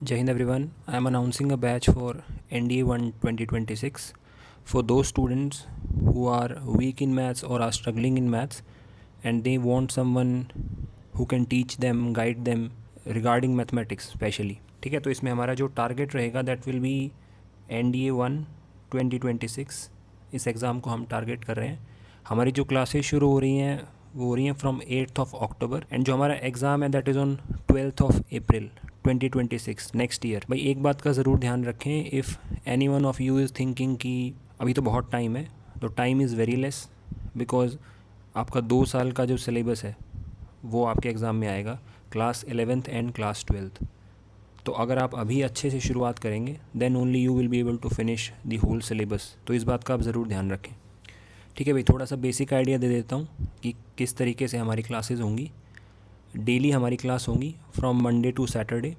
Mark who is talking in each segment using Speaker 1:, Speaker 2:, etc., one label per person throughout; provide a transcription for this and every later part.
Speaker 1: Jai Hind everyone. I am announcing a batch for NDA 1 2026 for those students who are weak in maths or are struggling in maths and they want someone who can teach them, guide them regarding mathematics specially. ठीक है, तो इसमें हमारा जो target रहेगा that will B NDA 1 2026. इस exam को हम टारगेट कर रहे हैं. हमारी जो क्लासेस शुरू हो रही हैं वो हो रही हैं from 8th of October and जो हमारा एग्ज़ाम है that is on 12th of April 2026 next year. भाई एक बात का ज़रूर ध्यान रखें, if any one of you is thinking कि अभी तो बहुत टाइम है, तो time is very less because आपका 2 साल का जो सिलेबस है वो आपके एग्ज़ाम में आएगा, class 11th and class 12th. तो अगर आप अभी अच्छे से शुरुआत करेंगे then only you will be able to finish the whole syllabus. तो इस बात का आप ज़रूर ध्यान रखें. ठीक है भाई, थोड़ा सा बेसिक आइडिया दे देता हूँ कि किस तरीके से हमारी क्लासेस होंगी. डेली हमारी क्लास होंगी from Monday to Saturday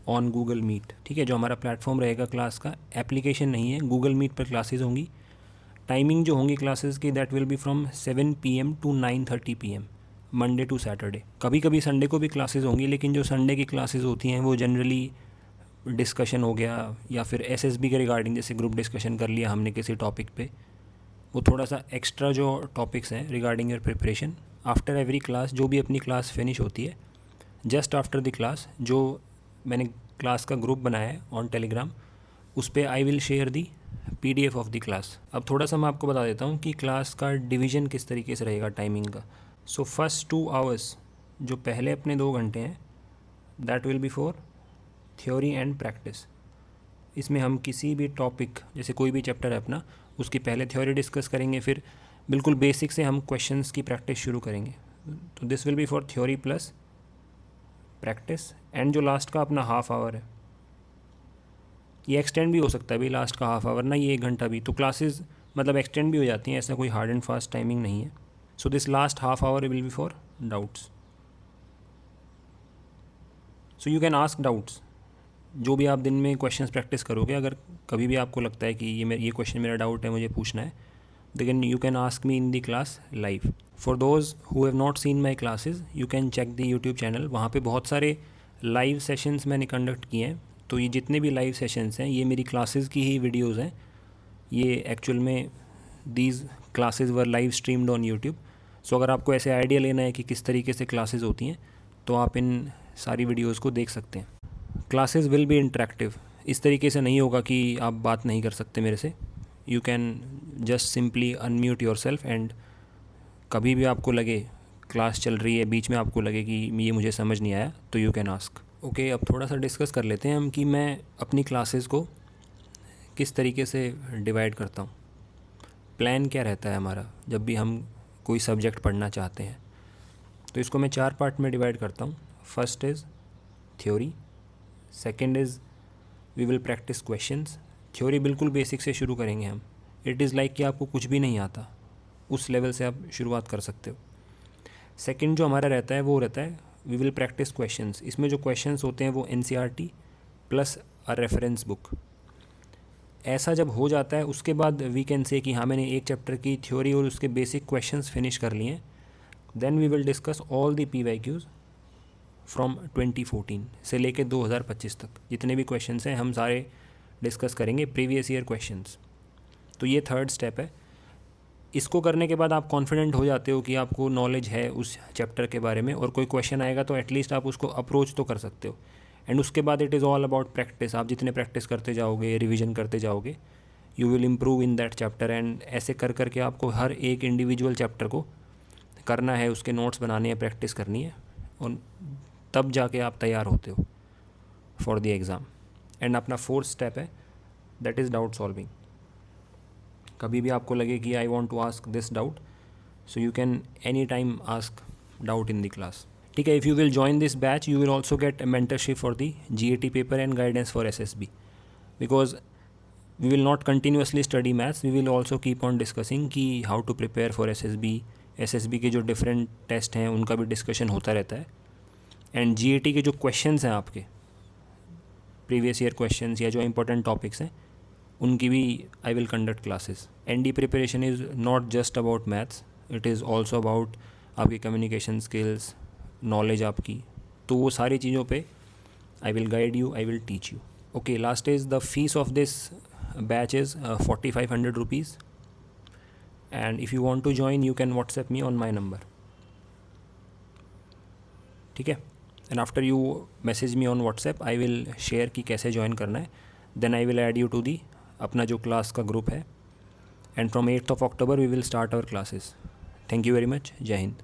Speaker 1: on Google Meet. ठीक है, जो हमारा प्लेटफॉर्म रहेगा क्लास का, एप्लीकेशन नहीं है, गूगल मीट पर क्लासेस होंगी. टाइमिंग जो होंगी क्लासेस की that will be from 7 PM to 9:30 PM Monday to Saturday. कभी कभी संडे को भी क्लासेस होंगी, लेकिन जो संडे की क्लासेस होती हैं वो जनरली डिस्कशन हो गया या फिर SSB के रिगार्डिंग, जैसे ग्रुप डिस्कशन कर लिया हमने किसी टॉपिक पे, वो थोड़ा सा एक्स्ट्रा जो टॉपिक्स हैं regarding your preparation. After every class, जो भी अपनी क्लास फिनिश होती है, जस्ट आफ्टर द क्लास जो मैंने क्लास का ग्रुप बनाया है ऑन टेलीग्राम, उस पर I will share the PDF of the class. अब थोड़ा सा मैं आपको बता देता हूँ कि क्लास का डिवीज़न किस तरीके से रहेगा टाइमिंग का. सो फर्स्ट 2 आवर्स, जो पहले अपने 2 घंटे हैं, that will B for theory and practice. इसमें हम किसी भी टॉपिक, जैसे कोई भी चैप्टर है अपना, उसकी पहले थ्योरी डिस्कस करेंगे, फिर बिल्कुल बेसिक से हम क्वेश्चंस की प्रैक्टिस शुरू करेंगे. तो this will be for theory plus practice. And जो लास्ट का अपना हाफ आवर है, ये एक्सटेंड भी हो सकता है भाई, लास्ट का हाफ आवर ना, ये 1 घंटा भी. तो क्लासेस मतलब एक्सटेंड भी हो जाती हैं, ऐसा कोई हार्ड एंड फास्ट टाइमिंग नहीं है. So this last half hour will be for doubts. So you can ask doubts. जो भी आप दिन में क्वेश्चंस प्रैक्टिस करोगे, अगर कभी भी आपको लगता है कि ये क्वेश्चन मेरा डाउट है, मुझे पूछना है, then you can ask me in the class live. For those who have not seen my classes, you can check the YouTube channel. वहाँ पे बहुत सारे लाइव सेशंस मैंने कंडक्ट किए हैं. तो ये जितने भी लाइव सेशंस हैं ये मेरी क्लासेस की ही वीडियोज़ हैं. ये एक्चुअल में these classes were live streamed on YouTube. So अगर आपको ऐसे आइडिया लेना है कि किस तरीके से क्लासेस होती हैं, तो आप इन सारी वीडियोज़ को देख सकते हैं. Classes will be interactive. इस तरीके से नहीं होगा कि आप बात नहीं कर सकते मेरे से. You can just simply unmute your self and कभी भी आपको लगे क्लास चल रही है, बीच में आपको लगे कि ये मुझे समझ नहीं आया, तो यू कैन आस्क. ओके, अब थोड़ा सा डिस्कस कर लेते हैं हम कि मैं अपनी क्लासेस को किस तरीके से डिवाइड करता हूँ. प्लान क्या रहता है हमारा जब भी हम कोई सब्जेक्ट पढ़ना चाहते हैं. तो इसको मैं 4 पार्ट में डिवाइड करता हूँ. First is theory, second is we will practice questions. Theory बिल्कुल बेसिक से शुरू करेंगे हम. इट इज़ लाइक कि आपको कुछ भी नहीं आता, उस लेवल से आप शुरुआत कर सकते हो. सेकंड जो हमारा रहता है वो रहता है वी विल प्रैक्टिस क्वेश्चंस. इसमें जो क्वेश्चंस होते हैं वो NCERT plus a reference book. ऐसा जब हो जाता है उसके बाद वी कैन से कि हाँ मैंने एक चैप्टर की थ्योरी और उसके बेसिक क्वेश्चंस फिनिश कर लिए. Then we will discuss all the PYQs from 2014 से लेके 2025 तक. जितने भी क्वेश्चंस हैं हम सारे डिस्कस करेंगे, प्रीवियस ईयर क्वेश्चंस. तो ये थर्ड स्टेप है. इसको करने के बाद आप कॉन्फिडेंट हो जाते हो कि आपको नॉलेज है उस चैप्टर के बारे में, और कोई क्वेश्चन आएगा तो एटलीस्ट आप उसको अप्रोच तो कर सकते हो. एंड उसके बाद it is all about practice. आप जितने प्रैक्टिस करते जाओगे, रिवीजन करते जाओगे, you will improve in that chapter. And ऐसे कर करके आपको हर एक इंडिविजुअल चैप्टर को करना है, उसके नोट्स बनाने हैं, प्रैक्टिस करनी है, और तब जाके आप तैयार होते हो फॉर द एग्ज़ाम. एंड अपना फोर्थ स्टेप है दैट इज़ डाउट सॉल्विंग. कभी भी आपको लगे कि I want to ask this doubt, so you can any time ask doubt in the class. ठीक है, if you will join this batch you will also get mentorship for the GAT paper and guidance for SSB. Because we will not continuously study maths, we will also keep on discussing कि how to prepare for SSB के जो different test हैं उनका भी discussion होता रहता है. And GAT के जो क्वेश्चंस हैं आपके प्रीवियस ईयर क्वेश्चंस या जो इंपॉर्टेंट टॉपिक्स हैं उनकी भी I will conduct classes. ND preparation is not just about maths, it is also about आपकी कम्युनिकेशन स्किल्स, नॉलेज आपकी. तो वो सारी चीज़ों पे I will guide you, I will teach you. Okay, last is the fees of this batch is 4500 rupees, and if you want to join you can WhatsApp me on my number. ठीक है, and after you message me on WhatsApp I will share कि कैसे join करना है. Then I will add you to the अपना जो class का group है, and from 8th of October we will start our classes. Thank you very much. जय हिंद.